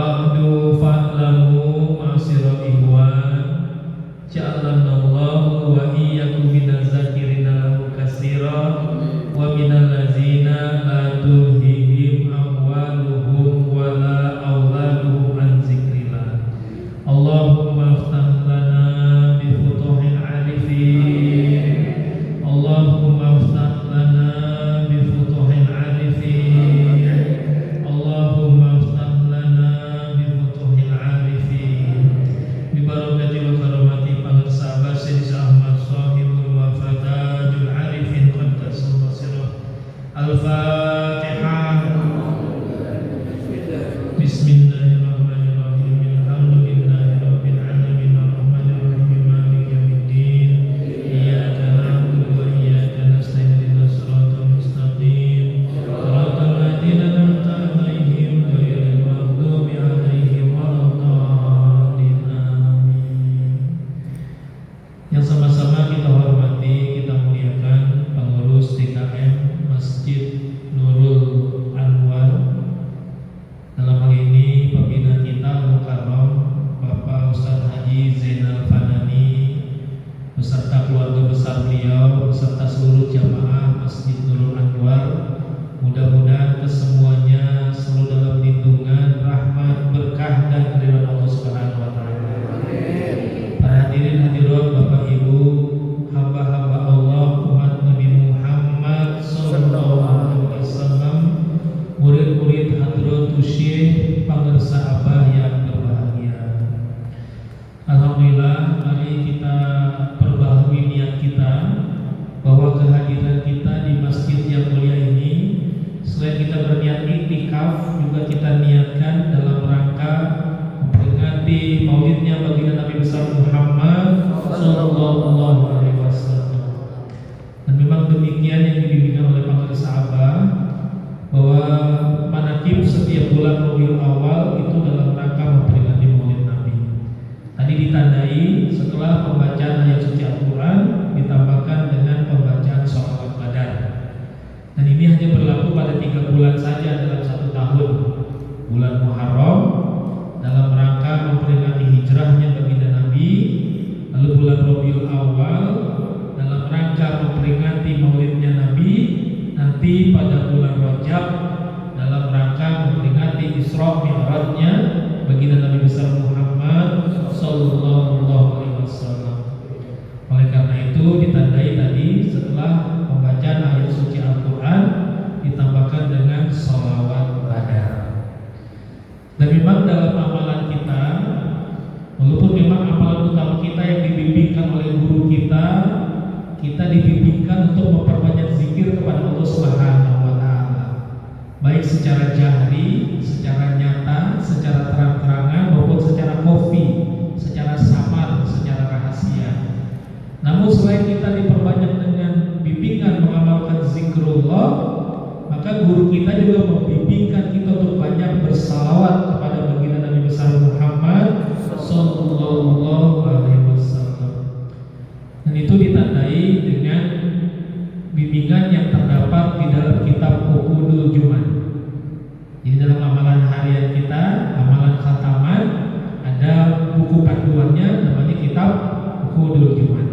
ba'du fa'lamu ma'asyiral ikhwan ja'alanallahu wa iyyakum minaz zakirina lahu katsira wa minal ladzina la tulhihim amwaluhum wala auladuhum an zikrillah. Allahumma aftah lana bi futuhil arifin. Allahumma aftah lana bi futuhil arifin. Allahumma aftah lana bi futuhil arifin. Bi barakati wa karamati pangersaba Sayyid Ahmad Shahibul Wafatajul Arifin Qaddasallahu sirrah. Al-Fatihah. Bismillahirrahmanirrahim. Alhamdulillahi rabbil alamin arrahmanir rahim maliki yaumiddin. Iyyaka na'budu wa iyyaka nasta'in ihdinas siratal mustaqim. Shiratal ladzina an'amta 'alaihim ghairil maghdubi 'alaihim waladdallin. Amin. Yang sama-sama kita hormati, kita muliakan pengurus TKM Masjid Nurul Anwar. Dalam hal ini pembina kita Mukarram Bapak Ustadz Haji Zainal Fanani beserta keluarga besar beliau beserta seluruh jamaah Masjid Nurul Anwar. Mudah-mudahan kesemuanya selalu dalam lindungan, rahmat, berkah dan ridho Allah Subhanahu wa taala. Para hadirin hadirat Bapak Ibu, hamba-hamba Allah umat Nabi Muhammad sallallahu alaihi wasallam, murid-murid Hadratus Syekh pangersa Abah yang berbahagia. Alhamdulillah, mari kita perbaharui niat kita bahwa kehadiran kita di masjid yang mulia ini, selain kita berniat iktikaf, juga kita niatkan dalam rangka memperingati maulidnya baginda Nabi besar Muhammad sallallahu alaihi wasallam. Dan memang demikian yang dibimbingkan oleh pangersa Abah, bahwa manakib setiap bulan Rabiul Awal itu dalam rangka memperingati maulid Nabi. Tadi ditandai setelah pembacaan ayat suci Al-Quran ditambahkan dengan pembacaan sholawat Badar. Dan ini hanya berlaku pada 3 bulan saja dalam 1 tahun. Bulan Muharram dalam rangka memperingati hijrahnya baginda Nabi, lalu bulan Rabiul Awal dalam rangka memperingati maulidnya Nabi, nanti pada bulan Rajab dalam rangka memperingati Isra Mi'rajnya baginda Nabi besar Muhammad sallallahu alaihi wasallam. Oleh karena itu ditandai tadi setelah pembacaan ayat suci Al-Quran ditambahkan dengan sholawat Badar. Dan memang dalam amalan kita, walaupun memang amalan utama kita yang dibimbingkan oleh guru kita, kita dibimbingkan untuk memperbanyak zikir kepada Allah Subhanahu wa taala. Baik secara jahri, secara nyata, secara terang-terangan maupun secara khafi, secara samar, secara rahasia. Namun selain kita diperbanyak dengan bimbingan mengamalkan zikrullah, maka guru kita juga membimbingkan kita untuk banyak bersalawat kepada baginda Nabi besar Muhammad sallallahu alaihi wasallam. Dan itu ditandai dengan bimbingan yang terdapat di dalam kitab Uqudul Juman. Jadi dalam amalan harian kita, amalan khataman, ada buku panduannya namanya kitab Uqudul Juman,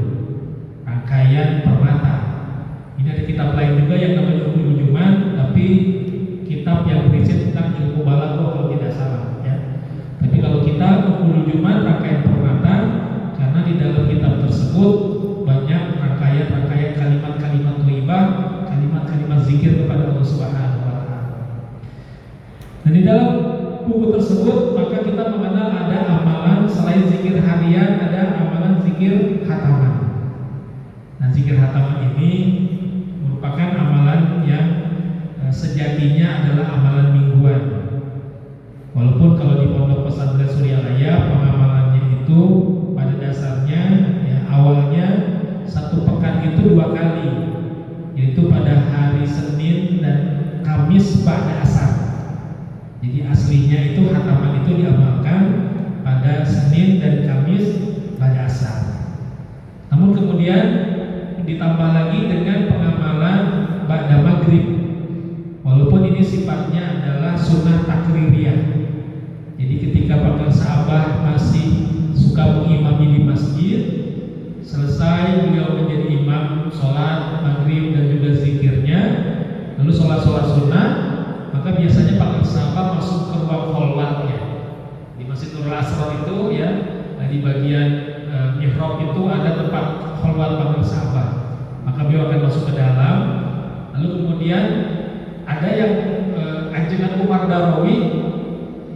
rangkaian permata. Ini ada kitab lain juga yang namanya Uqudul Juman, tapi kitab yang berisi tentang ilmu balaghah kalau tidak salah ya. Tapi kalau kita Uqudul Juman rangkaian permata, karena di dalam kitab tersebut banyak rangkaian-rangkaian kalimat-kalimat thayyibah, kalimat-kalimat zikir kepada Allah Subhanahu wa taala. Dan di dalam buku tersebut maka kita mengenal ada amalan selain zikir harian, ada amalan zikir khataman. Nah, zikir khataman ini merupakan amalan yang sejatinya adalah amalan mingguan. Walaupun kalau di Pondok Pesantren Suryalaya pengamalannya itu pada dasarnya ya, awalnya 1 pekan itu 2 kali, yaitu pada hari Senin dan Kamis ba'da asar. Jadi aslinya itu khataman itu diamalkan pada Senin dan Kamis ba'da asar. Namun kemudian ditambah lagi dengan pengamalan ba'da maghrib. Walaupun ini sifatnya adalah sunnah takririyah. Jadi Selesai beliau menjadi imam sholat maghrib dan juga zikirnya, lalu sholat sunnah, maka biasanya para sahabat masuk ke ruang kholwatnya di Masjidul Asrar itu ya. Di bagian mihrab itu ada tempat kholwat para sahabat, maka beliau akan masuk ke dalam. Lalu kemudian ada yang Anjengan Umar Darawi,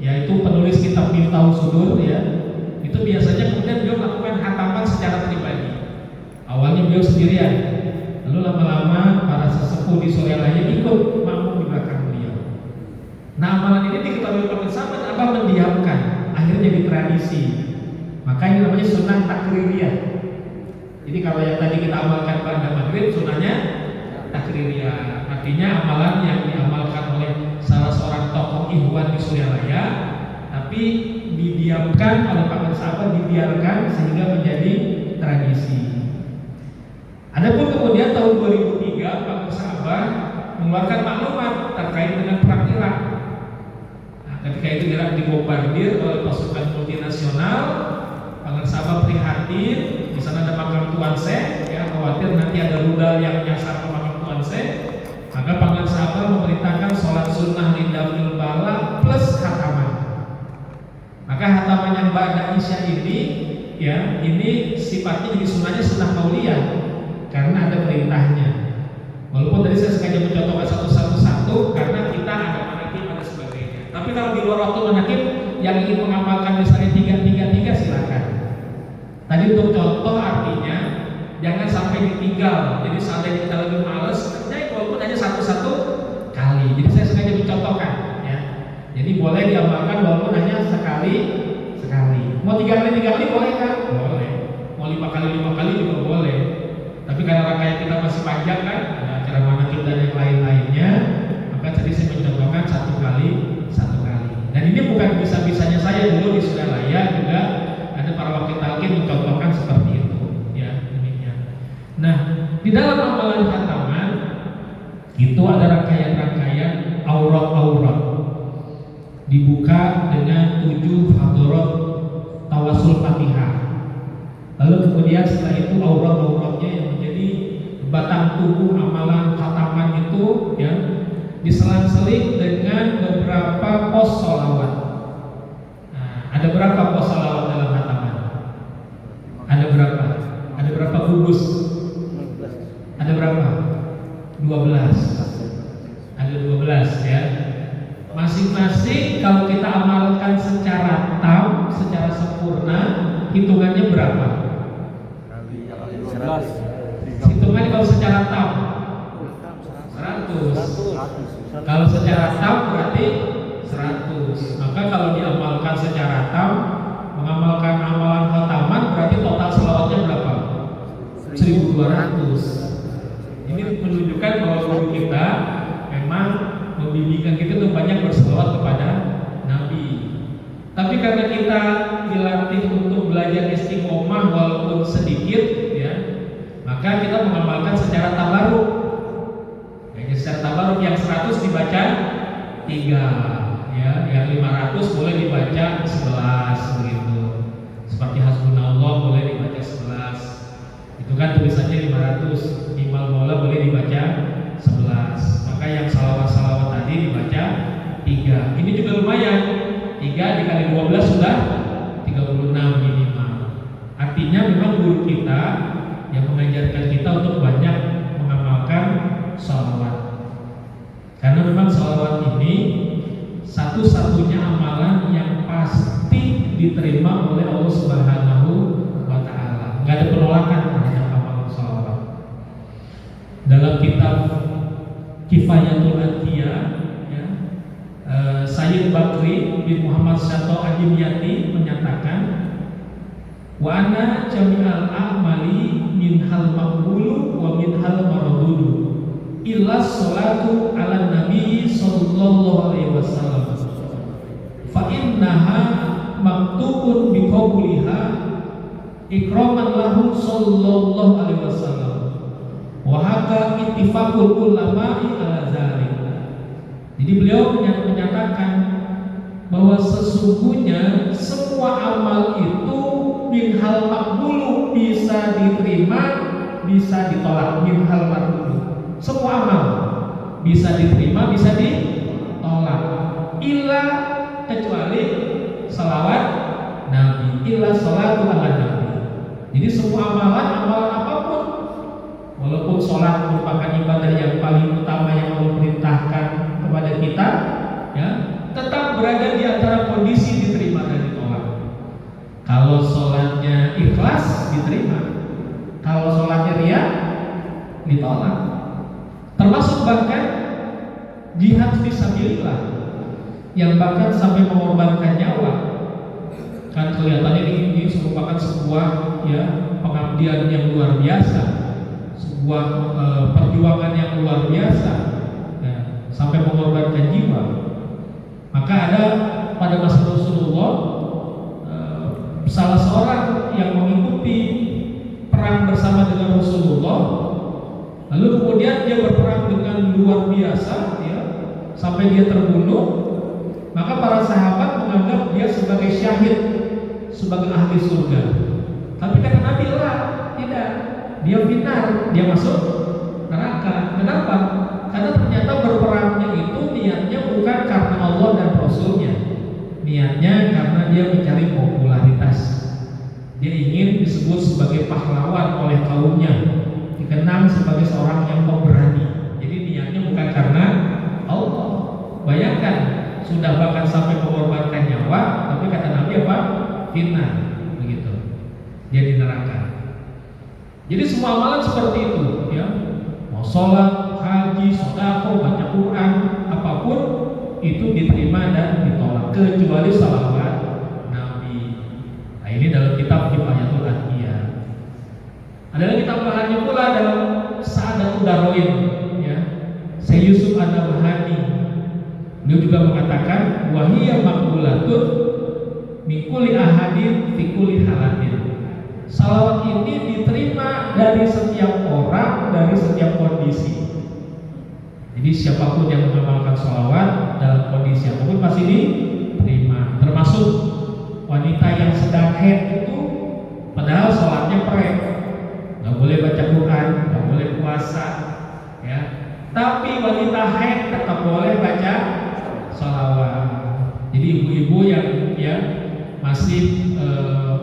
yaitu penulis kitab Miftahus Sudur ya, itu biasanya kemudian beliau melakukan khataman secara pribadi. Awalnya beliau sendirian, lalu lama-lama para sesepuh di Suryalaya ikut makmum di belakang beliau. Nah, amalan ini diketahui para sahabat apa mendiamkan, akhirnya jadi tradisi. Maka ini namanya sunnah takririyah. Jadi kalau yang tadi kita amalkan pada maghrib, sunnahnya takririyah, artinya amalan yang diamalkan oleh salah seorang tokoh ikhwan di Suryalaya, tapi didiamkan oleh para sahabat, dibiarkan sehingga menjadi tradisi. Adapun kemudian tahun 2003 para sahabat mengeluarkan maklumat terkait dengan perang Irak. Nah, ketika itu Irak dibombardir oleh pasukan multinasional, para sahabat prihatin. Di sana ada makam Tuan Syekh, ya, khawatir nanti ada rudal yang nyasar ke makam Tuan Syekh. Maka para sahabat memerintahkan sholat sunnah lindamil bala plus khataman. Maka khataman yang ba'da Isya ini, ya, ini sifatnya jadi sunnahnya sunnah qauliyah karena ada perintahnya. Walaupun tadi saya sengaja mencontohkan satu-satu karena kita ada manakib ada sebagainya. Tapi kalau di luar waktu manakib yang ingin mengamalkan misalnya 3-3-3 silakan. Tadi untuk contoh artinya jangan sampai ditinggal. Jadi seandainya kita lagi malas, kerjain walaupun hanya satu-satu kali. Jadi saya sengaja mencontohkan, ya. Jadi boleh diamalkan walaupun hanya sekali. Mau 3 kali boleh kan? Boleh. Mau 5 kali juga boleh. Tapi karena rangkaian kita masih panjang kan, ada acara manakib dan yang lain-lainnya, maka tadi saya mencontohkan 1 kali. Dan ini bukan bisa-bisanya saya, dulu di Suryalaya juga ada para wakil talqin mencontohkan seperti itu, ya, demikian. Nah, di dalam amalan khataman itu ada rangkaian-rangkaian aurat-aurat, dibuka dengan 7 hadarat tawasul Fatihah. Lalu kemudian setelah itu aurat-auratnya yang menjadi batang tubuh amalan khataman itu, ya, diselang-seling dengan beberapa pos sholawat. Nah, ada berapa pos sholawat dalam khataman? Ada berapa? Ada berapa gugus? Ada berapa? 12. Ada 12, ya. Masing-masing kalau kita amalkan secara tam, secara sempurna, hitungannya berapa? 11. Hitungannya kalau secara tam 100. Kalau secara tam berarti 100. Maka kalau diamalkan secara tam, mengamalkan amalan khataman berarti total selawatnya berapa? 1200. Ini menunjukkan bahwa guru kita memang membimbingkan kita untuk banyak berselawat kepada Nabi. Tapi karena kita dilatih untuk belajar istiqomah walaupun sedikit, ya, maka kita mengamalkan secara tabaruk. Secara tabaruk yang 100 dibaca 3, ya, yang 500 boleh dibaca 11 begitu. Seperti hasbunallah boleh dibaca 11. Itu kan tulisannya 500. Imal Maula boleh dibaca 11. Maka yang salawat-salawat tadi dibaca 3. Ini juga lumayan. 3 dikali 12 sudah 36 minimal. Artinya memang guru kita yang mengajarkan kita untuk banyak mengamalkan salawat. Karena memang salawat ini satu-satunya amalan yang pasti diterima oleh Allah Subhanahu wa Ta'ala. Nggak ada penolakan terhadap amalan salawat. Dalam kitab Kifayatul Atiyah, ya, Sayyid Bakri bin Muhammad Syato Adimyati menyatakan, wa ana jami'al a'mali min hal maqbulu wa min hal mardud illa sholatu ala nabi sallallahu alaihi wasallam fa innaha maktubun bi qabliha ikraman lahu sallallahu alaihi wasallam wa haka ittifaqul ulama'i ala zalik. Jadi beliau menyatakan bahwa sesungguhnya semua amal itu min hal makbulu bisa diterima, bisa ditolak. Min hal mardud. Semua amal bisa diterima, bisa ditolak. Illa, kecuali salawat Nabi. Illa salatu ala Nabi. Jadi semua amalan apapun, walaupun sholat merupakan ibadah yang paling utama yang Allah perintahkan kepada kita, ya, tetap berada di antara kondisi diterima dan ditolak. Kalau sholatnya ikhlas, diterima. Kalau sholatnya riya, ditolak. Termasuk bahkan jihad fisabilillah yang bahkan sampai mengorbankan nyawa. Kan kelihatannya ini merupakan sebuah, ya, pengabdian yang luar biasa, sebuah perjuangan yang luar biasa, ya, sampai mengorbankan jiwa. Maka ada pada masa Rasulullah salah seorang yang mengikuti perang bersama dengan Rasulullah, lalu kemudian dia berperang dengan luar biasa, ya, sampai dia terbunuh. Maka para sahabat menganggap dia sebagai syahid, sebagai ahli surga. Tapi kata Nabi, lah, tidak, dia finar, dia masuk neraka. Kenapa? Karena ternyata berperangnya itu niatnya bukan karena Allah dan Rasulnya, niatnya karena dia mencari popularitas. Dia ingin disebut sebagai pahlawan oleh kaumnya, dikenang sebagai seorang yang pemberani. Jadi niatnya bukan karena Allah. Bayangkan, sudah bahkan sampai mengorbankan nyawa, tapi kata Nabi apa? Fitnah, begitu. Dia di neraka. Jadi semua amalan seperti itu, ya. Mau sholat, haji, sedekah, baca Quran, apapun itu diterima dan ditolak, kecuali salawat Nabi. Nah, ini dalam kitab Kifayatul Adhiyah. Ada lagi tambahannya pula dalam Sa'adatul Darain, ya. Syekh Yusuf An-Nabhani, dia juga mengatakan wahiyya maqbulatun min kulli ahadin fi kulli halatin. Salawat ini diterima dari setiap orang, dari setiap kondisi. Jadi siapapun yang mengamalkan salawat dalam kondisi apapun pasti diterima. Termasuk wanita yang sedang haid itu, padahal salatnya prek, nggak boleh baca Quran, nggak boleh puasa, ya. Tapi wanita haid tetap boleh baca salawat. Jadi ibu-ibu yang, ya, masih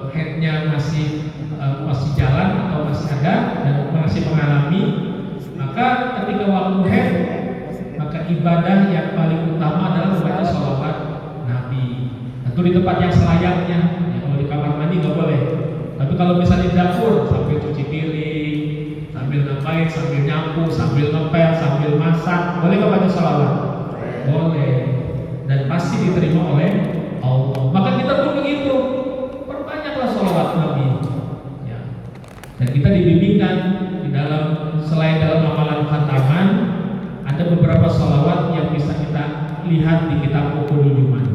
haidnya masih jalan atau masih ada dan masih mengalami, maka ketika waktu haid, maka ibadah yang paling utama adalah membaca salawat Nabi. Tentu di tempat yang selayaknya, ya, kalau di kamar mandi nggak boleh. Tapi kalau misalnya di dapur, sambil cuci piring, sambil ngapain, sambil nyapu, sambil ngepel, sambil masak, boleh nggak baca salawat? Boleh. Dan pasti diterima oleh Allah. Maka kita pun begitu, perbanyaklah salawat Nabi, ya. Dan kita dibimbingkan di dalam, selain dalam amalan khataman, ada beberapa salawat yang bisa kita lihat di kitab Uqudul Juman.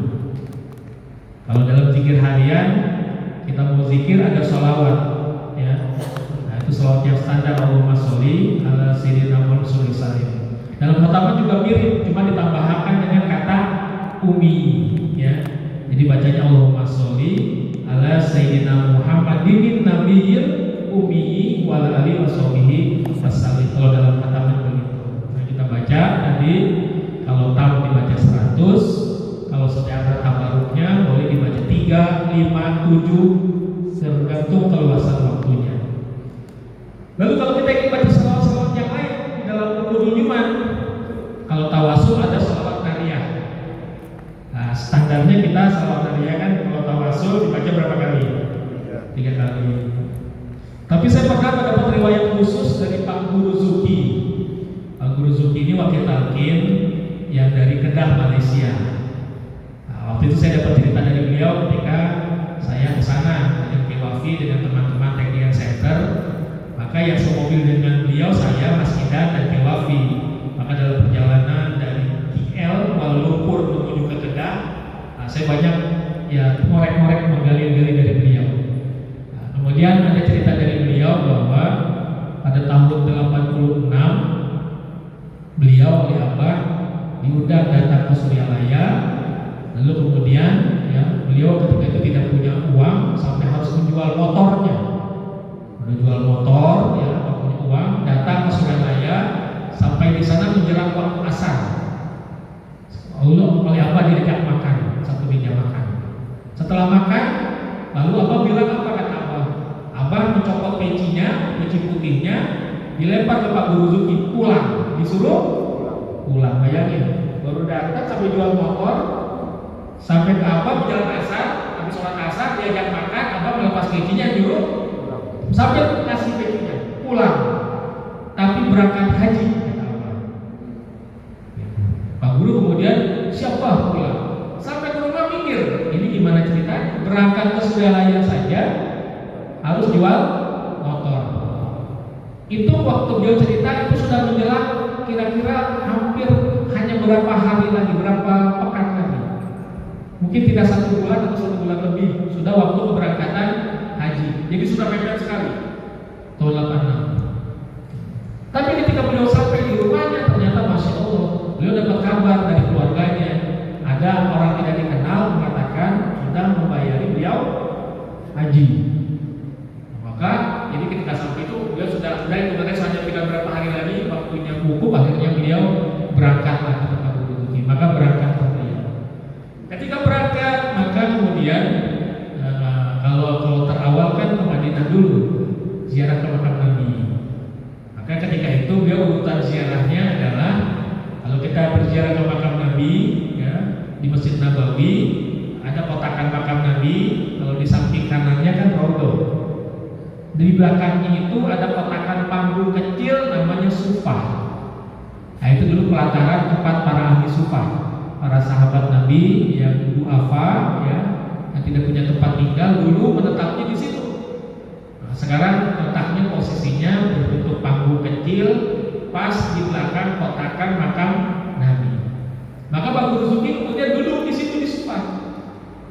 Kalau dalam zikir harian, kita mau zikir ada salawat, ya. Nah, itu salawat yang standar, Allahumma sholli ala sayyidina Muhammad sallallahu alaihi wasallam. Dalam khataman juga mirip, cuma ditambahkan dengan kata umi, ya. Jadi bacanya Allahumma sholli ala sayyidina Muhammadin nabiyil ummi wa ala alihi washabihi wasallim. Kalau dalam khataman begitu. Nah, kita baca tadi, kalau tahu dibaca 100, kalau secara tabaruknya boleh dibaca 3, 5, 7, tergantung keluasan waktunya. Lalu kalau kita ingin baca salawat-salawat yang lain di dalam Uqudul Juman, kalau tawasul ada salawat nariyah. Nah, standarnya kita salawat nariyah kan, kalau tawasul dibaca berapa kali? 3 kali. Tapi saya pernah mendapat riwayat khusus dari Pak Guru Zuki. Pak Guru Zuki ini wakil talqin yang dari Kedah, Malaysia. Nah, waktu itu saya dapat cerita dari beliau ketika saya ke sana dengan Kewafi dengan teman-teman Technical Center. Maka yang semobil dengan beliau saya, Mas Idan dan Kewafi. Maka dalam perjalanan dari KL Kuala Lumpur menuju ke Kedah, saya banyak, ya, ngorek-ngorek, menggali-gali dari beliau. Nah, kemudian ada cerita dari beliau bahwa pada tahun 86 beliau oleh Abah diundang datang ke Suryalaya. Lalu kemudian, ya, beliau ketika itu tidak punya uang sampai harus menjual motornya. menjual motor, ya, atau punya uang, datang ke Surabaya, sampai di sana menjelang waktu asar. Lalu oleh apa diajak makan, satu meja makan. Setelah makan, lalu Abah bilang apa kata Abah? Abah mencopot pecinya, peci putihnya, dilempar ke Pak Guru Zuki, pulang, disuruh pulang. Bayangin, baru datang sampai jual motor, sampai ke Abah menjelang asar, habis sholat asar diajak makan, Abah melepas pecinya dulu, sampai ngasih pecinya, pulang. Tapi berangkat haji, kata Abah. Pak Guru kemudian siapa pulang? Sampai ke rumah mikir, ini gimana cerita? Berangkat ke Surabaya saja harus jual motor. Itu waktu dia cerita itu sudah menjelang kira-kira hampir hanya berapa hari lagi, berapa pekan lagi. Mungkin tidak 1 bulan atau 1 bulan lebih sudah waktu keberangkatan haji. Jadi sudah mepet sekali tahun 86. Tapi ketika beliau sampai di rumahnya, ternyata Masya Allah, beliau dapat kabar dari keluarganya, ada orang tidak dikenal mengatakan sudah membayari beliau haji. Maka jadi ketika sampai itu beliau sudah itu katanya hanya tinggal berapa hari lagi waktunya wukuf, akhirnya beliau berangkatlah ke tempat wukuf. Maka berangkat beliau. Ketika berangkat, maka kemudian kalau terawal kan ke Madinah dulu, ziarah ke makam Nabi. Maka ketika itu beliau urutan ziarahnya adalah kalau kita berziarah ke makam Nabi, ya, di Masjid Nabawi ada kotakan makam Nabi, kalau di samping kanannya kan Raudhah. Di belakangnya itu ada kotakan panggung kecil namanya sufah. Nah itu dulu pelataran tempat para ahli sufah, para sahabat Nabi yang duafa, ya, yang tidak punya tempat tinggal dulu menetapnya di situ. Nah, sekarang letaknya posisinya berbentuk panggung kecil pas di belakang kotakan makam Nabi. Maka Pak Guru Zuki kemudian duduk di situ di sufah.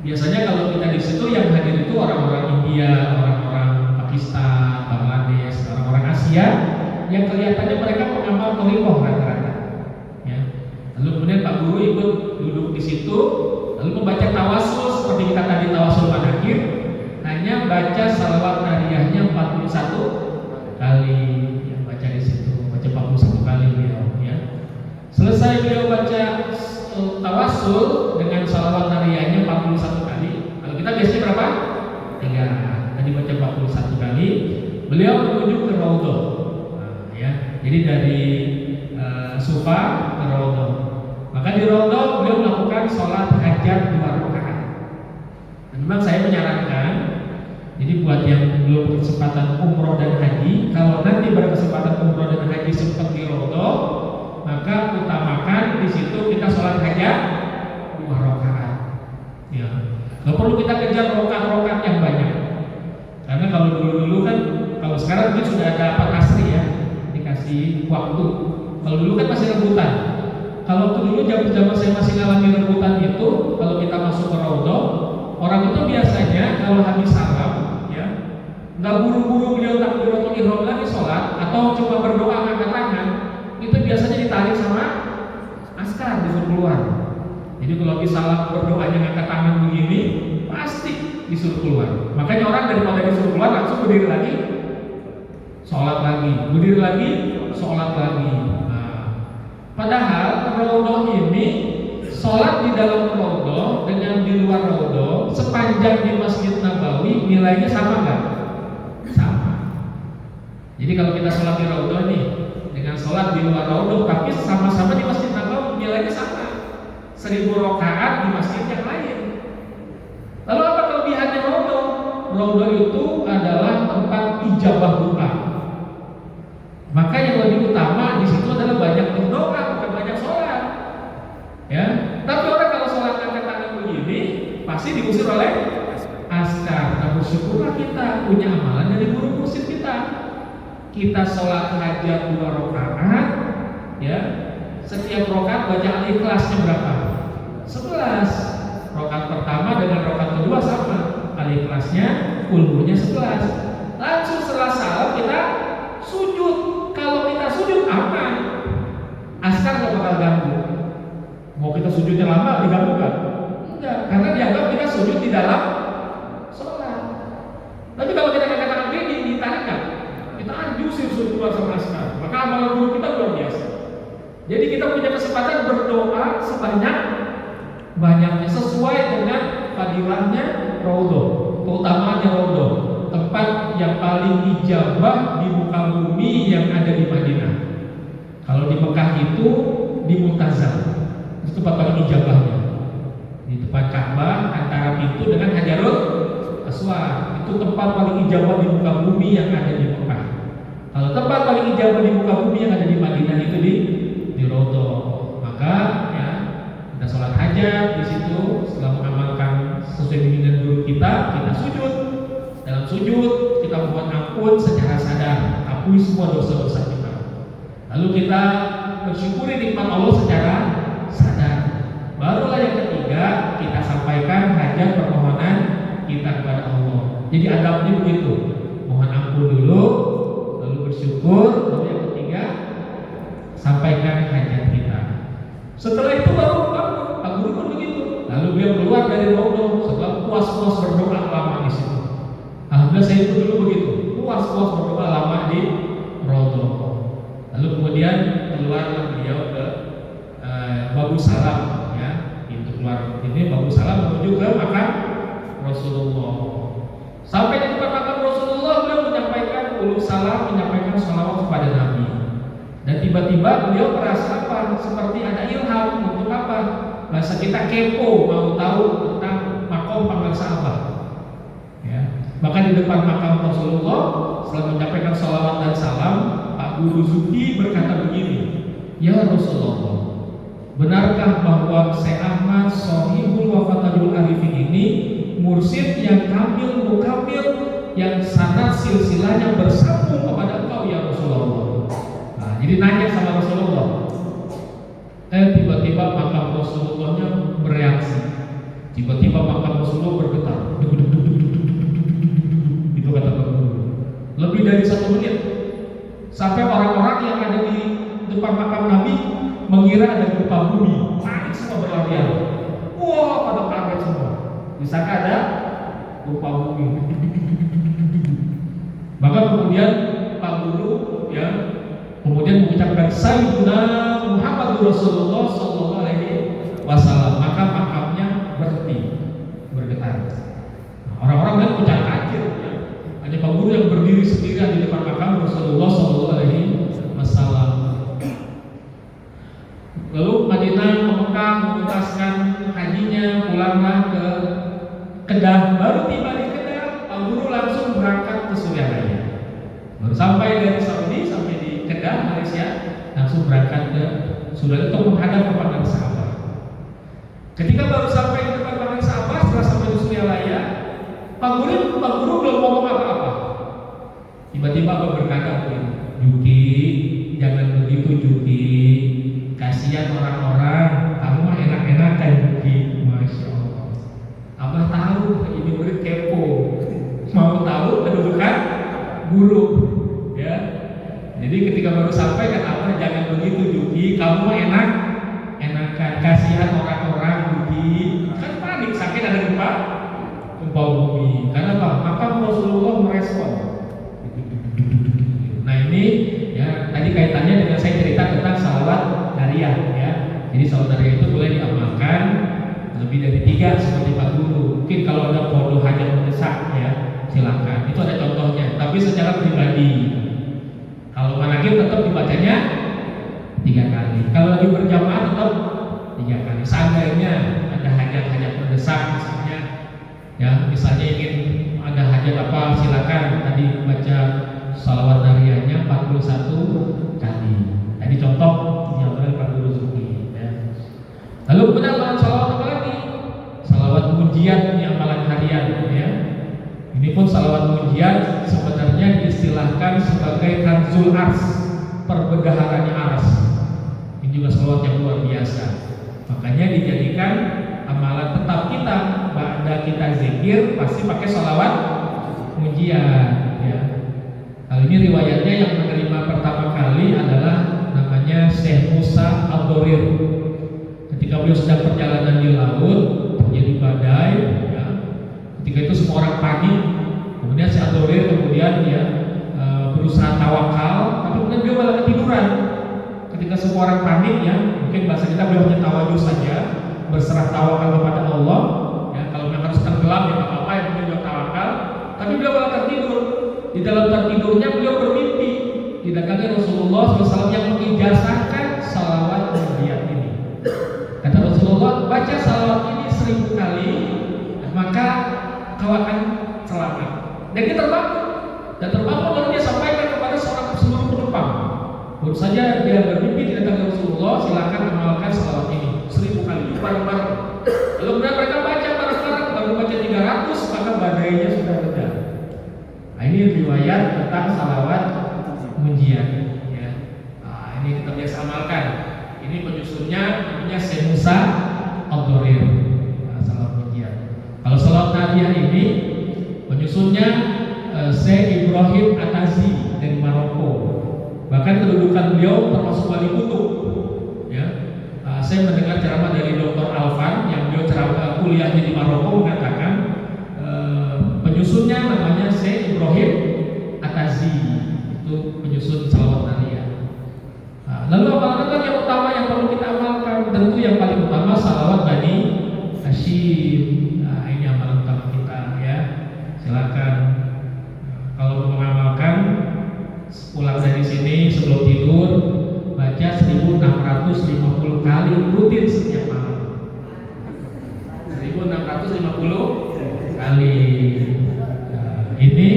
Biasanya kalau kita di situ yang hadir itu orang-orang India, orang-orang Pakistan, Bangladesh, orang-orang Asia yang kelihatannya mereka pengamal thariqah rata-rata. Ya. Lalu kemudian Pak Guru ikut duduk di situ, lalu membaca tawasul seperti kita tadi tawasul manakhir, hanya baca salawat nariyahnya 41 kali, yang baca di situ, baca 41 kali beliau. Ya. Selesai beliau baca tawasul dengan salawat nariyahnya 41 kali. Kalau kita biasanya berapa? 3. Tadi baca 41 kali, beliau menuju ke Raudhah. Nah, ya. Jadi dari Sufa ke Raudhah. Maka di Raudhah beliau melakukan sholat hajat 2 rakaat. Memang saya menyarankan, jadi buat yang belum berkesempatan umroh dan haji, kalau nanti berkesempatan umroh dan haji sempat di Raudhah, maka utamakan di situ kita sholat hajat 2 rakaat. Ya. Nggak perlu kita kejar rokaat-rokaat yang banyak. Karena kalau dulu-dulu kan, kalau sekarang mungkin sudah ada apa kasri ya, dikasih waktu. Kalau dulu kan masih rebutan. Kalau dulu zaman saya masih ngalami rebutan itu, kalau kita masuk ke Raudhah, orang itu biasanya kalau habis salam, ya, nggak buru-buru beliau takbiratul ihram lagi sholat, atau cuma berdoa angkat tangan, itu biasanya ditarik sama askar disuruh keluar. Jadi kalau habis salam berdoanya angkat tangan begini, pasti disuruh keluar. Makanya orang daripada disuruh keluar langsung berdiri lagi, sholat lagi, berdiri lagi, sholat lagi. Nah, padahal Raudhah ini sholat di dalam Raudhah dengan di luar Raudhah sepanjang di Masjid Nabawi nilainya sama nggak? Sama. Jadi kalau kita sholat di Raudhah nih dengan sholat di luar Raudhah tapi sama-sama di Masjid Nabawi nilainya sama. 1000 rakaat di masjid yang lain. Lalu apa kelebihannya Raudhah? Raudhah itu adalah tempat ijabah doa. Maka yang lebih utama di situ adalah banyak berdoa, bukan banyak sholat. Ya, tapi orang kalau sholat angkat tangan begini pasti diusir oleh askar. Nah, bersyukurlah kita punya amalan dari guru mursyid kita. Kita sholat hajat 2 rakaat, ya. Setiap rakaat baca Al-Ikhlasnya berapa? 11. Rakaat pertama dengan rakaat kedua sama. Al-Ikhlasnya, kulhunya 11. Langsung setelah salam kita sujud. Kalau kita sujud aman, askar nggak bakal ganggu. Mau kita sujudnya lama diganggu nggak? Enggak, karena dianggap kita sujud di dalam sholat. Tapi kalau kita angkat tangan begini ditarik nggak? disuruh keluar sama askar. Maka amalan guru kita luar biasa. Jadi kita punya kesempatan berdoa sebanyak-banyaknya sesuai dengan fadilahnya Raudhah, keutamaannya Raudhah, tempat yang paling ijabah di muka bumi yang ada di Madinah. Kalau di Mekah itu di Mu'tazal, itu tempat paling ijabahnya. Di tempat Ka'bah antara pintu dengan Hajarul Aswad, itu tempat paling ijabah di muka bumi yang ada di Mekah. Kalau tempat paling ijabah di muka bumi yang ada di Madinah itu di Raudhah. Maka ya kita sholat hajat di situ, setelah mengamalkan sesuai bimbingan guru kita sujud. Dalam sujud kita mohon ampun secara sadar, ampuni semua dosa-dosa kita. Lalu kita bersyukuri nikmat Allah secara sadar. Barulah yang ketiga kita sampaikan hajat permohonan kita kepada Allah. Jadi adabnya begitu, mohon ampun dulu, lalu bersyukur, lalu yang ketiga sampaikan hajat kita. Setelah itu baru Pak Guru pun begitu. Lalu beliau keluar dari Raudhah setelah puas-puas berdoa lama di situ. Alhamdulillah saya itu dulu begitu, puas-puas berdoa lama di Raudhah. Lalu kemudian keluarlah beliau ke Babu Salam, ya, pintu keluar ini Babu Salam menuju ke makam Rasulullah. Sampai di tempat makam Rasulullah beliau menyampaikan ulul salam, menyampaikan salawat kepada Nabi. Dan tiba-tiba beliau merasa apa? Seperti ada ilham untuk apa? Bahasa kita kepo, mau tahu tentang makom panggil sahabat. Ya. Maka di depan makam Rasulullah, setelah menyampaikan salawat dan salam, Pak Guru Zuki berkata begini, ya Rasulullah, benarkah bahwa Syekh Ahmad Sohibul Wafatajul Arifin ini mursyid yang kamil mukamil, yang sanad silsilahnya bersambung kepada engkau ya Rasulullah? Nah, jadi nanya sama Rasulullah. Tiba-tiba makam Rasulullahnya bereaksi. Tiba-tiba makam Rasulullah bergetar. Itu kata Pak Guru. Lebih dari 1 menit. Sampai orang-orang yang ada di depan makam Nabi mengira ada gempa bumi, panik semua berlarian. Wah, pada kaget semua. Disangka ada gempa bumi. Maka kemudian Pak Guru ya kemudian mengucapkan Sayyidina Muhammad Rasulullah Sallallahu Alaihi Wasallam. Maka makamnya berhenti bergetar. Orang-orang kan pucat kaget. Ya. Hanya Pak Guru yang berdiri sendirian di depan makam Rasulullah Sallallahu Alaihi Wasallam. Lalu Madinah ke Mekah menuntaskan hajinya, pulanglah ke Kedah. Baru tiba di Kedah, Pak Guru langsung berangkat ke Suryalaya. Baru sampai dari Saudi sampai di Kedah, Malaysia, langsung berangkat ke Suryalaya untuk menghadap kepada sahabat. Ketika baru sampai di depan para sahabat, setelah sampai di Suryalaya, Pak Guru belum ngomong apa-apa. Tiba-tiba Pak berkata begini, Juki, jangan begitu Juki. Kasihan orang-orang, kamu mah enak-enakan Juki. Masya Allah. Abah tahu ini murid kepo, mau tahu kedudukan guru, ya. Jadi ketika baru sampai kata Abah jangan begitu Juki, kamu mah enak-enakan. Kasihan orang-orang Juki. Kan panik sakit ada gempa bumi. Karena apa? Maka Rasulullah merespon. Nah ini ya tadi kaitannya dengan saya cerita tentang salawat Dariyah ya. Jadi salawat Dariyah itu boleh diamalkan lebih dari 3 seperti Pak Guru. Mungkin kalau ada perlu hajat mendesak ya silakan. Itu ada contohnya. Tapi secara pribadi kalau manakib tetap dibacanya 3 kali. Kalau lagi berjamaah tetap 3 kali. Seandainya ada hajat-hajat mendesak misalnya ingin ada hajat apa silakan tadi baca salawat Dariyahnya 41 kali. Tadi contoh yang oleh Pak Guru Zuki ya. Lalu kemudian amalan salawat apa lagi? Salawat mujiat, amalan harian ya. Ini pun salawat mujiat sebenarnya diistilahkan sebagai kanzul ars, perbendaharanya ars. Ini juga salawat yang luar biasa. Makanya dijadikan amalan tetap kita. Ba'da kita zikir pasti pakai salawat mujiat ya. Hal ini riwayatnya yang menerima pertama kali adalah namanya Syekh Musa Ad-Dorir. Ketika beliau sedang perjalanan di laut terjadi badai ya. Ketika itu semua orang panik. Kemudian Syekh Ad-Dorir kemudian berusaha tawakal, tapi kemudian beliau malah ketiduran. Ketika semua orang panik ya, mungkin bahasa kita beliau hanya tawadhu saja, berserah tawakal kepada Allah. Ya, kalau memang harus tenggelam ya nggak apa-apa, yang penting beliau tawakal. Tapi beliau malah tertidur. Di dalam tertidurnya beliau bermimpi didatangi Rasulullah SAW yang mengijazahkan salawat Nabiat ini. Kata Rasulullah, baca salawat ini 1000 kali, maka kau akan selamat. Dan dia terbangun. Dan terbangun lalu dia sampaikan kepada seluruh penumpang. Baru saja dia bermimpi didatangi Rasulullah, silakan amalkan salawat ini 1000 kali bareng-bareng. Lalu kemudian mereka baca bareng-bareng, baru baca 300 maka badainya sudah reda. Nah, ini riwayat tentang salawat munjiat. Ya. Nah, ini kita biasa amalkan. Ini penyusunnya namanya Syekh Musa Ad-Dorir. Nah, salawat munjiat. Kalau salawat Nabiah ini penyusunnya Syekh Ibrahim Atazi dari Maroko. Bahkan kedudukan beliau termasuk wali kutub. Ya. Saya mendengar ceramah dari Dr. Alvan yang beliau ceramah kuliahnya di Maroko mengatakan penyusunnya namanya Syekh Ibrahim Atazi, itu penyusun salawat Nabiah. Lalu apa yang utama yang perlu kita amalkan? Tentu yang paling utama salawat Bani Hashim. Nah, ini amalan utama kita ya. Silakan kalau mau mengamalkan pulang dari sini sebelum tidur baca 1650 kali rutin setiap malam. 1650 kali. Ini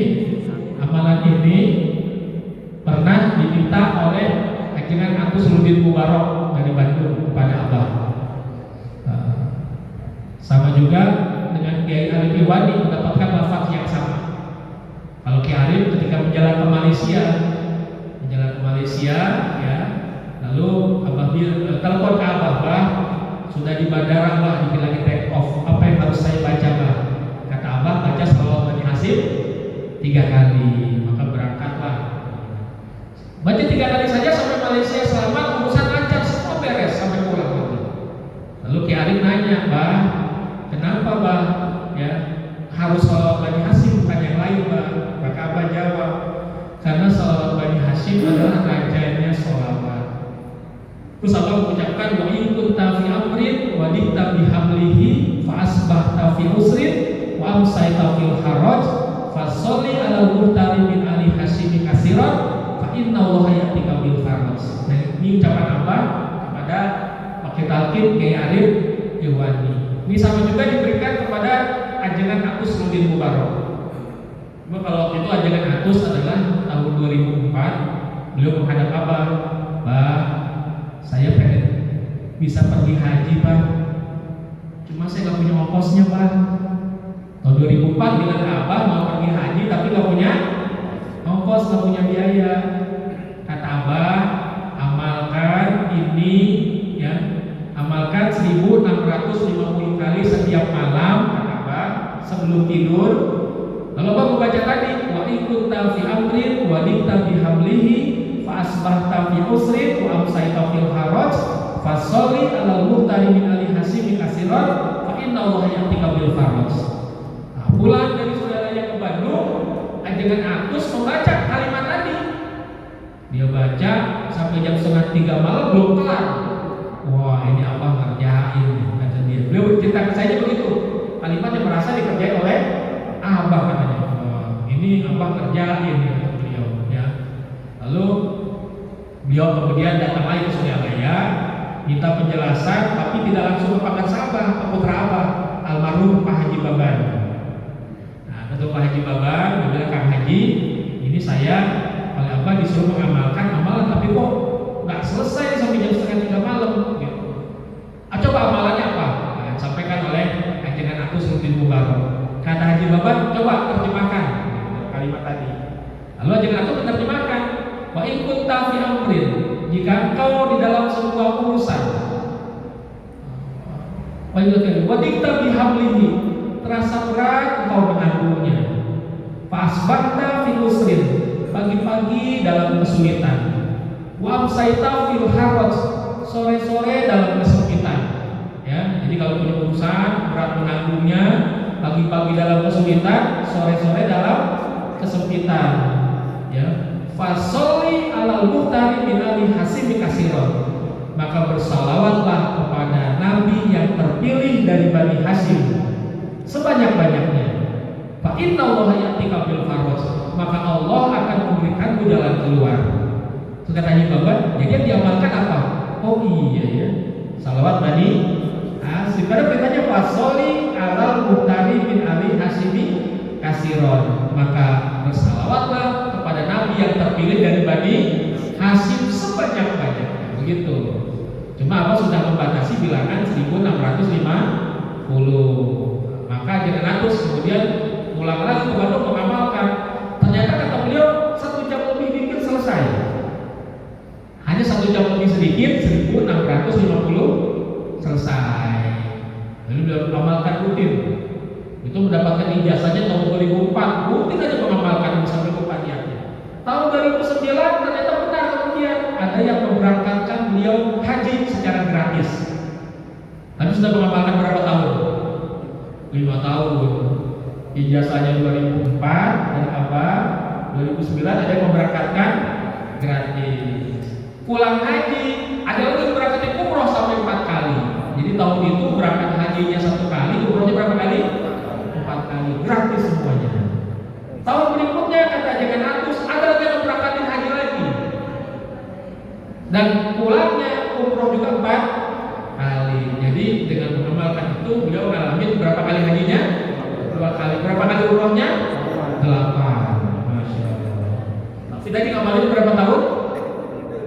amalan ini pernah diminta oleh Hajinan Agus Rudin Mubarok dari Bandung kepada Abah. Sama juga dengan Kiai Arif Iwani mendapatkan lafaz yang sama. Kalau Kiai Arif ketika menjalan ke Malaysia, ya, lalu Abah telepon ke Abah, Bah, sudah di bandara Bah, dikit lagi take off. Apa yang harus saya baca Bah? Kata Abah, baca salawat Bani Hashim 3 kali, maka berangkatlah. Baca 3 kali saja sampai Malaysia selamat, urusan lancar, semua beres sampai pulang. Lalu Kiai Arif nanya, Bah, kenapa Bah? Ya, harus salawat Bani Hashim bukan yang lain Bah? Maka Abah jawab, karena salawat Bani Hashim adalah rajanya sholawat. Terus Abah mengucapkan, wa in kunta fi amrin wa dikta bihamlihi fa asbahta fi usrin wa amsayta fil haraj fa sholli ala murtari min ali Hashim kasiran fa inna allaha ya'tika bil faraj. Nah, ini ucapan Abah kepada Wakil Talqin Kiai Arif Iwani. Ini sama juga diberikan kepada Ajengan Agus Rudin Mubarok. Kalau waktu itu Ajengan Agus adalah tahun 2004, beliau menghadap Abah, Bah, saya pengen bisa pergi haji Bah, cuma saya nggak punya ongkosnya Bah. Tahun 2004 bilang ke Abah mau pergi haji tapi nggak punya ongkos, nggak punya biaya. Kata Abah, amalkan ini ya, amalkan 1650 kali setiap malam, kata Abah, sebelum tidur. Lalu Abah membaca tadi, wa in kunta fi amrin wa dikta bihamlihi fa asbahta fi usrin wa amsayta fil haraj fa sholli ala muhtari min ali Hashim kasiran fa inna allaha ya'tika bil faraj. Nah, pulang dari saudaranya ke Bandung, Ajengan Agus membaca kalimat tadi. Dia baca sampai jam 2:30 malam belum kelar. Wah, ini Abah ngerjain, kata dia. Beliau bercerita ke saya begitu. Kalimat yang merasa dikerjain oleh Abah, katanya. Ini Abah kerjain, kata beliau ya. Lalu beliau kemudian datang lagi ke Surabaya, minta penjelasan, tapi tidak langsung kepada sahabat, ke putra Abah, almarhum Pak Haji Baban. Nah, ketua Pak Haji Baban bilang, Kang Haji, ini saya oleh Abah disuruh mengamalkan amalan, tapi kok nggak selesai sampai jam 2:30 malam. Gitu. Coba amalannya apa? Nah, sampaikan oleh Ajengan Agus Rudin Mubarok. Kata Haji Baban, coba terjemahkan kalimat tadi. Lalu Ajengan Agus menerjemahkan, wa in kunta fi amrin, jika engkau di dalam sebuah urusan, wa dikta bihamlihi, terasa berat engkau menanggungnya, fa asbahta fi usrin, pagi-pagi dalam kesulitan, wa amsayta fil haraj, sore-sore dalam kesempitan. Ya, jadi kalau punya urusan berat menanggungnya, pagi-pagi dalam kesulitan, sore-sore dalam kesempitan. Ya, Fasoli alal muhtari min ali hasimi kasiron, maka bersalawatlah kepada Nabi yang terpilih dari Bani Hashim sebanyak-banyaknya. Fa inna Allah ya'tika bil faraj, maka Allah akan memberikanmu jalan keluar. Sudah tanya Bapak, jadi yang diamalkan apa? Oh iya ya, salawat Bani Hashim. Karena perintahnya fasoli alal muhtari min ali hasimi kasiron, maka bersalawatlah kepada Nabi yang terpilih dari Bani Hashim sebanyak-banyaknya. Begitu. Cuma Allah sudah membatasi bilangan 1650. Maka jangan ratus kemudian ulang lagi ke Bandung mengamalkan. Ternyata kata beliau 1 jam lebih bikin selesai. Hanya 1 jam lebih sedikit 1650 selesai. Lalu beliau mengamalkan rutin. Itu mendapatkan ijazahnya tahun 2004. Rutin aja mengamalkan sampai kepadiannya. Tahun 2009 ternyata benar kemudian ada yang memberangkatkan beliau haji secara gratis. Tapi sudah mengamalkan berapa tahun? 5 tahun. Ijazahnya 2004 dan apa? 2009 ada yang memberangkatkan gratis. Pulang haji ada lagi yang berangkat umroh sampai 4 kali. Jadi tahun itu berangkat hajinya 1 kali, umrohnya berapa kali? 4 kali, gratis semuanya. Tahun berikutnya kata jangan ratus, ada lagi yang berangkatin haji lagi. Dan pulangnya umroh juga 4 kali. Jadi dengan mengamalkan itu beliau ngalamin berapa kali hajinya? 2 kali. Berapa kali umrohnya? 8. Masya Allah. Tapi tadi ngamalin berapa tahun?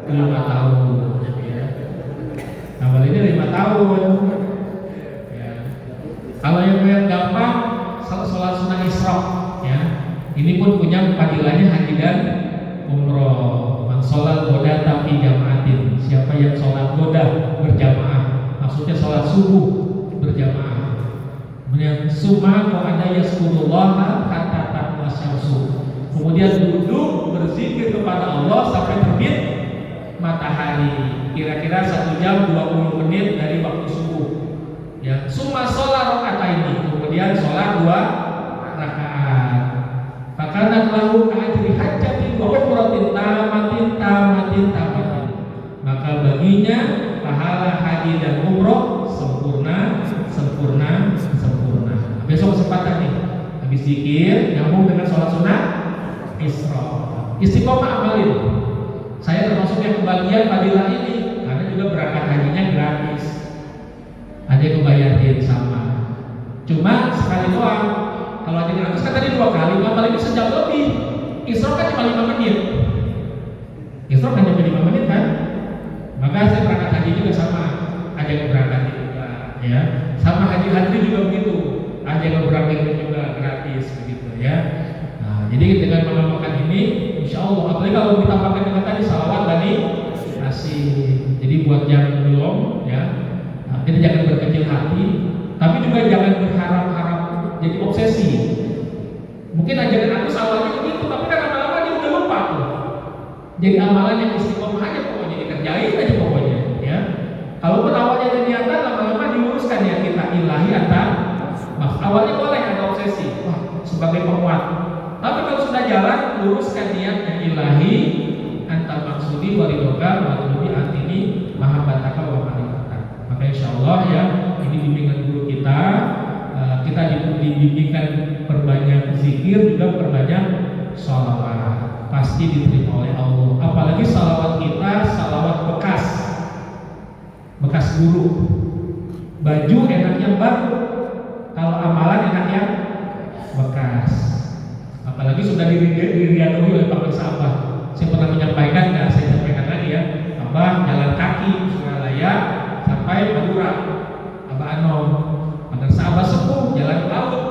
5 tahun. Ya. Ngamalinnya 5 tahun. Ya. Kalau yang gampang, sholat sunnah Isra. Ya. Ini pun punya fadilahnya haji dan umroh. Man sholat goda tapi jamaatin. Siapa yang sholat goda berjamaah, maksudnya sholat subuh berjamaah. Kemudian summa qa'ada yaskurullah hatta tatla syamsu. Kemudian duduk berzikir kepada Allah sampai terbit matahari. Kira-kira 1 jam 20 menit dari waktu subuh. Ya, summa sholat rakaataini. Kemudian sholat 2 rakaat. Fakanat lahu ka'ajri hajjatin wa umratin tamatin. Maka baginya pahala haji dan umroh sempurna. Besok kesempatan nih, habis zikir nyambung dengan sholat sunnah Isra. Istiqomah amalin. Saya termasuk yang kebagian fadilah ini karena juga berangkat hajinya gratis. Ada yang membayarin sama. Cuma sekali doang. Kalau haji gratis kan tadi 2 kali, ngamal ini sejam lebih. Isra kan cuma 5 menit. Isra kan cuma 5 menit kan? Maka saya berangkat haji juga sama. Ada yang berangkat juga, ya. Sama haji juga begitu. Ada yang berangkat juga gratis begitu, ya. Nah, jadi dengan mengamalkan ini, insya Allah, apalagi kalau ditambahkan dengan tadi salawat Bani Hashim. Jadi buat yang belum, ya, nah, kita jangan berkecil hati, tapi juga jangan berharap-harap jadi obsesi. Mungkin ajaran aku awalnya begitu, tapi kan lama-lama dia udah lupa tuh. Jadi amalan yang istiqomah aja pokoknya dikerjain aja pokoknya, ya. Kalaupun awalnya ada niatan, lama-lama diuruskan ya kita ilahi atau awalnya boleh ada obsesi, wah sebagai penguat. Tapi kalau sudah jalan, luruskan niatnya ilahi antar maksudi walidoka walidudi antini mahabbataka wa ma'rifataka. Maka insya Allah ya, ini bimbingan guru kita. Kita dibimbingkan perbanyak zikir, juga perbanyak sholawat. Pasti diterima oleh Allah. Apalagi sholawat kita, sholawat bekas guru. Baju enaknya baru, kalau amalan enaknya bekas. Apalagi sudah diriadoi oleh Pak Sahabat. Saya pernah menyampaikan, dan saya sampaikan lagi ya, Abah jalan kaki Suralaya sampai Madura, Abah Anom. Pada sahabat sepuh jalan laut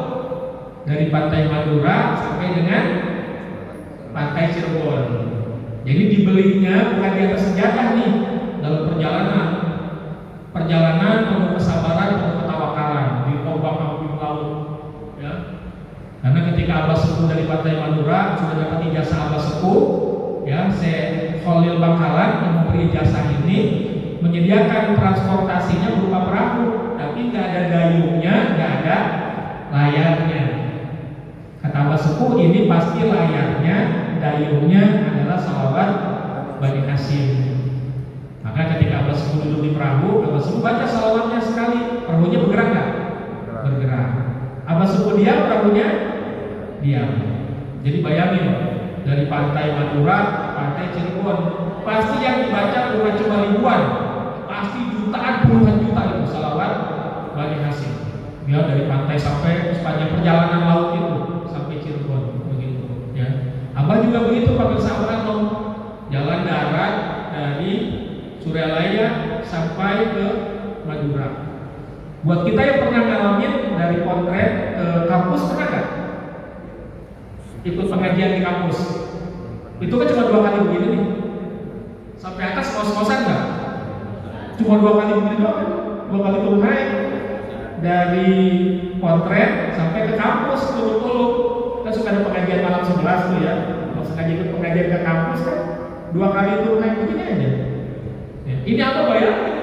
dari pantai Madura sampai dengan pantai Cirebon. Jadi dibelinya bukan di atas sejadah nih, dalam perjalanan penuh kesabaran, penuh ketawakalan di ombak ambing laut, ya. Karena ketika Abah sepuh dari pantai Madura sudah dapat ijazah Abah sepuh, ya, Syekh Khalil Bangkalan yang memberi ijazah ini menyediakan transportasinya berupa perahu, tapi nggak ada dayungnya, nggak ada layarnya. Kata Abah sepuh, ini pasti layarnya, dayungnya adalah adalah salawat Bani Hasyim. Maka ketika Abbas duduk di perahu, Abbas baca salawatnya sekali, perahunya bergerak nggak? Bergerak. Abbas diam, perahunya diam. Jadi bayangin, dari pantai Madura, pantai Cirebon, pasti yang dibaca bukan cuma ribuan, pasti jutaan, puluhan juta itu salawat Bani Hasyim. Ya, dari pantai sampai sepanjang perjalanan laut itu sampai Cirebon begitu. Ya, Abah juga begitu pakai sahabat lo, jalan darat dari Suralaya sampai ke Madura. Buat kita yang pernah ngalamin dari Pontren ke kampus, pernah nggak ikut pengajian di kampus? Itu kan cuma 2 kali begini nih. Sampai atas kos-kosan nggak? Cuma 2 kali begini doang kan? 2 kali turun naik dari Pontren sampai ke kampus turun-turun. Kan suka ada pengajian malam 11 tuh ya. Kalau sengaja ikut pengajian ke kampus kan 2 kali turun naik begini aja. Ya, ini apa bayangin?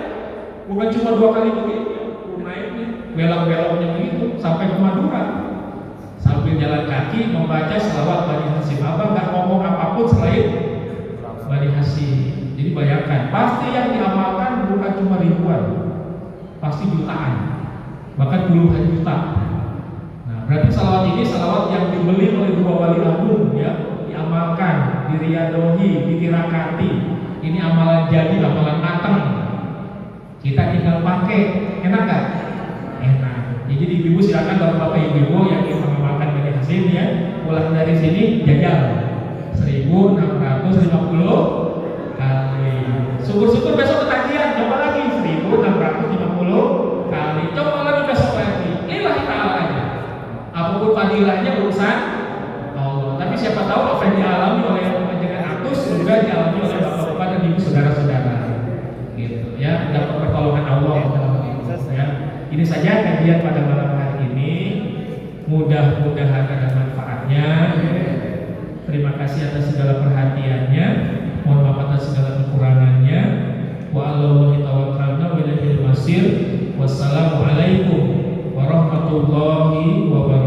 Bukan cuma 2 kali begini, turun naiknya, belok-beloknya begitu sampai ke Madura. Sambil jalan kaki membaca selawat Bani Hasyim. Abang nggak ngomong apapun selain Bani Hasyim. Jadi bayangkan, pasti yang diamalkan bukan cuma ribuan, pasti jutaan, bahkan puluhan juta. Nah, berarti salawat ini salawat yang dibeli oleh 2 wali agung, ya, diamalkan, diriadohi, ditirakati. Ini amalan jadi, amalan matang. Kita tinggal pakai, enak nggak? Enak. Ya, jadi ibu silakan bapak ibu yang ingin mengamalkan Bani Hasyim ya, pulang dari sini jajal 1650 kali. Syukur-syukur besok ketagihan, coba lagi 1650 kali. Coba lagi besok lagi. Lillahi ta'ala aja. Apapun fadilahnya urusan Allah. Tapi siapa tahu apa yang dialami oleh panjenengan Atus juga dialami oleh bapak-bapak dan ibu saudara-saudara. Gitu ya, dapat pertolongan Allah dalam itu ya. Ini saja kajian pada malam hari ini. Mudah-mudahan ada manfaatnya. Terima kasih atas segala perhatiannya. Mohon maaf atas segala kekurangannya. Wa Allahi tawakkalna wa ilaihil masir. Wassalamualaikum warahmatullahi wabarakatuh.